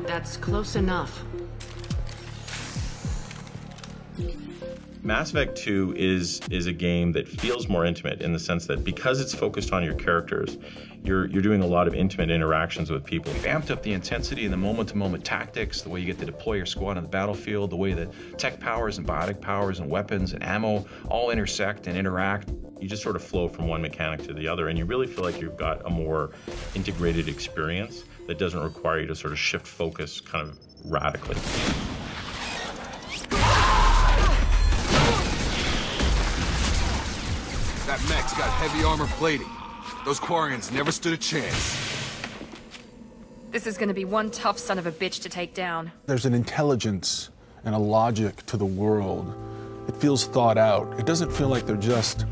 That's close enough. Mass Effect 2 is a game that feels more intimate in the sense that because it's focused on your characters, you're doing a lot of intimate interactions with people. We've amped up the intensity and the moment-to-moment tactics, the way you get to deploy your squad on the battlefield, the way that tech powers and biotic powers and weapons and ammo all intersect and interact. You just sort of flow from one mechanic to the other, and you really feel like you've got a more integrated experience that doesn't require you to sort of shift focus kind of radically. That mech's got heavy armor plating. Those Quarians never stood a chance. This is gonna be one tough son of a bitch to take down. There's an intelligence and a logic to the world. It feels thought out. It doesn't feel like they're just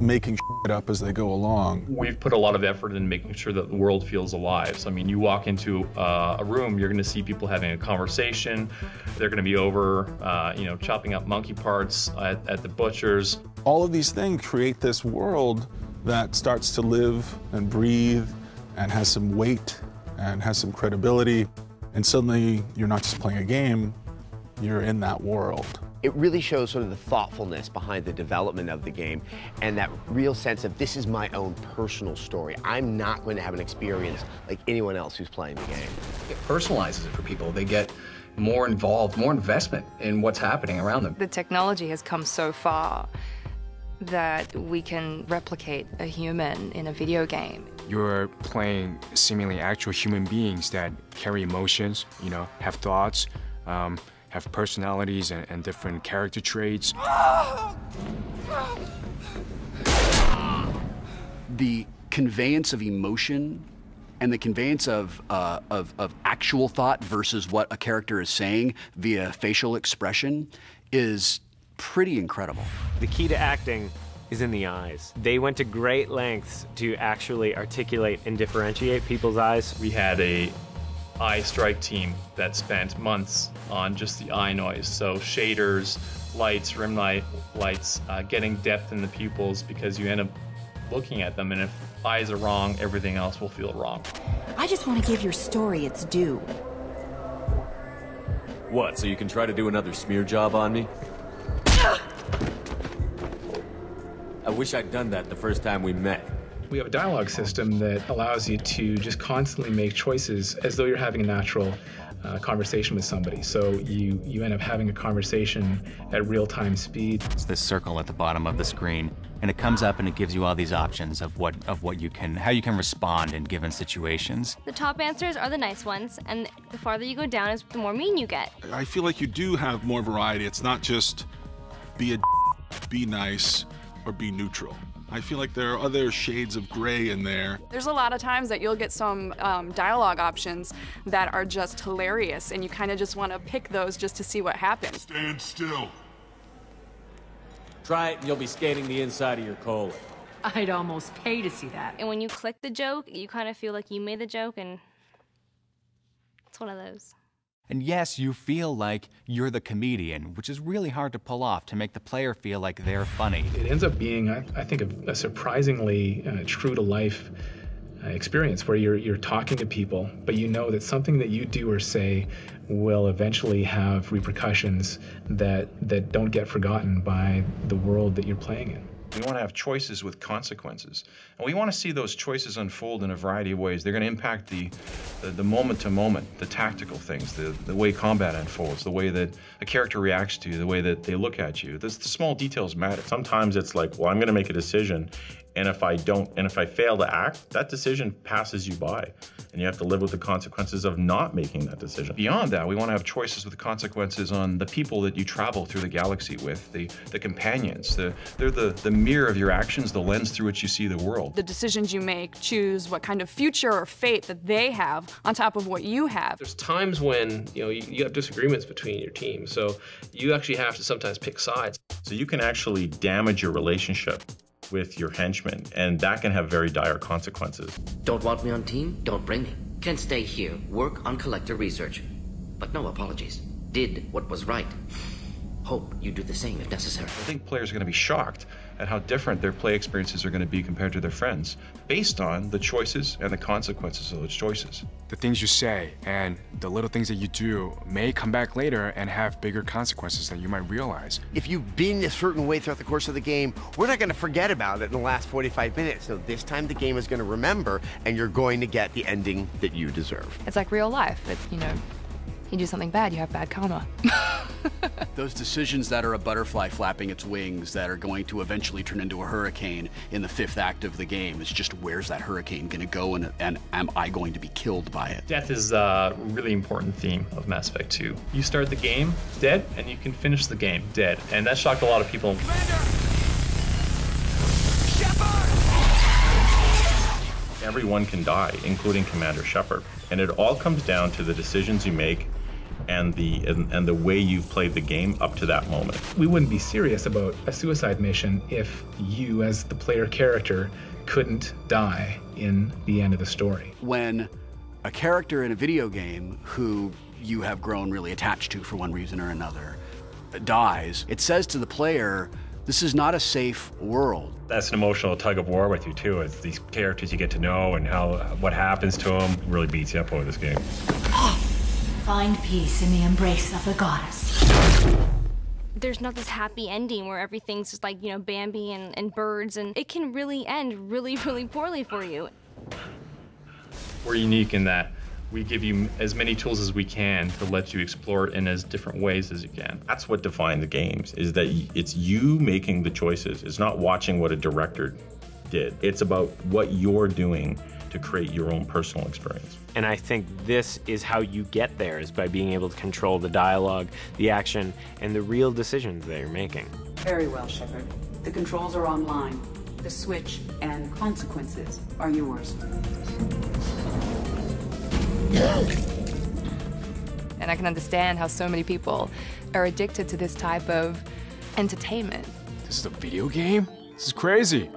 making shit up as they go along. We've put a lot of effort in making sure that the world feels alive. So, I mean, you walk into a room, you're gonna see people having a conversation. They're gonna be over, chopping up monkey parts at the butcher's. All of these things create this world that starts to live and breathe and has some weight and has some credibility. And suddenly you're not just playing a game, you're in that world. It really shows sort of the thoughtfulness behind the development of the game and that real sense of this is my own personal story. I'm not going to have an experience like anyone else who's playing the game. It personalizes it for people. They get more involved, more investment in what's happening around them. The technology has come so far that we can replicate a human in a video game. You're playing seemingly actual human beings that carry emotions, have thoughts, have personalities and different character traits. The conveyance of emotion and the conveyance of actual thought versus what a character is saying via facial expression is pretty incredible. The key to acting is in the eyes. They went to great lengths to actually articulate and differentiate people's eyes. We had a eye strike team that spent months on just the eye noise. So shaders, lights, rim lights, getting depth in the pupils because you end up looking at them and if eyes are wrong, everything else will feel wrong. I just want to give your story its due. What, so you can try to do another smear job on me? I wish I'd done that the first time we met. We have a dialogue system that allows you to just constantly make choices as though you're having a natural conversation with somebody. So you end up having a conversation at real-time speed. It's this circle at the bottom of the screen, and it comes up and it gives you all these options of how you can respond in given situations. The top answers are the nice ones, and the farther you go down is the more mean you get. I feel like you do have more variety. It's not just be nice, or be neutral. I feel like there are other shades of gray in there. There's a lot of times that you'll get some dialogue options that are just hilarious, and you kind of just want to pick those just to see what happens. Stand still. Try it and you'll be skating the inside of your colon. I'd almost pay to see that. And when you click the joke, you kind of feel like you made the joke, and it's one of those. And yes, you feel like you're the comedian, which is really hard to pull off to make the player feel like they're funny. It ends up being, I think, a surprisingly true-to-life experience where you're talking to people, but you know that something that you do or say will eventually have repercussions that don't get forgotten by the world that you're playing in. We want to have choices with consequences. And we want to see those choices unfold in a variety of ways. They're going to impact the moment-to-moment, the tactical things, the way combat unfolds, the way that a character reacts to you, the way that they look at you. The small details matter. Sometimes it's like, well, I'm going to make a decision, and if I fail to act, that decision passes you by, and you have to live with the consequences of not making that decision. Beyond that, we want to have choices with the consequences on the people that you travel through the galaxy with, the companions. They're the mirror of your actions, the lens through which you see the world. The decisions you make choose what kind of future or fate that they have on top of what you have. There's times when you have disagreements between your team, so you actually have to sometimes pick sides. So you can actually damage your relationship with your henchmen, and that can have very dire consequences. Don't want me on team? Don't bring me. Can stay here, work on collector research. But no apologies. Did what was right. Hope you do the same if necessary. I think players are going to be shocked at how different their play experiences are going to be compared to their friends, based on the choices and the consequences of those choices. The things you say and the little things that you do may come back later and have bigger consequences than you might realize. If you've been a certain way throughout the course of the game, we're not going to forget about it in the last 45 minutes. So this time the game is going to remember, and you're going to get the ending that you deserve. It's like real life. You do something bad, you have bad karma. Those decisions that are a butterfly flapping its wings that are going to eventually turn into a hurricane in the 5th act of the game is just, where's that hurricane going to go, and am I going to be killed by it? Death is a really important theme of Mass Effect 2. You start the game dead, and you can finish the game dead. And that shocked a lot of people. Everyone can die, including Commander Shepard. And it all comes down to the decisions you make and the way you've played the game up to that moment. We wouldn't be serious about a suicide mission if you, as the player character, couldn't die in the end of the story. When a character in a video game who you have grown really attached to for one reason or another dies, it says to the player, this is not a safe world. That's an emotional tug of war with you too. It's these characters you get to know and what happens to them really beats you up over this game. Find peace in the embrace of the goddess. There's not this happy ending where everything's just like, Bambi and birds, and it can really end really, really poorly for you. We're unique in that we give you as many tools as we can to let you explore it in as different ways as you can. That's what defines the games, is that it's you making the choices. It's not watching what a director did. It's about what you're doing to create your own personal experience. And I think this is how you get there, is by being able to control the dialogue, the action, and the real decisions that you're making. Very well, Shepard. The controls are online. The switch and consequences are yours. And I can understand how so many people are addicted to this type of entertainment. This is a video game? This is crazy.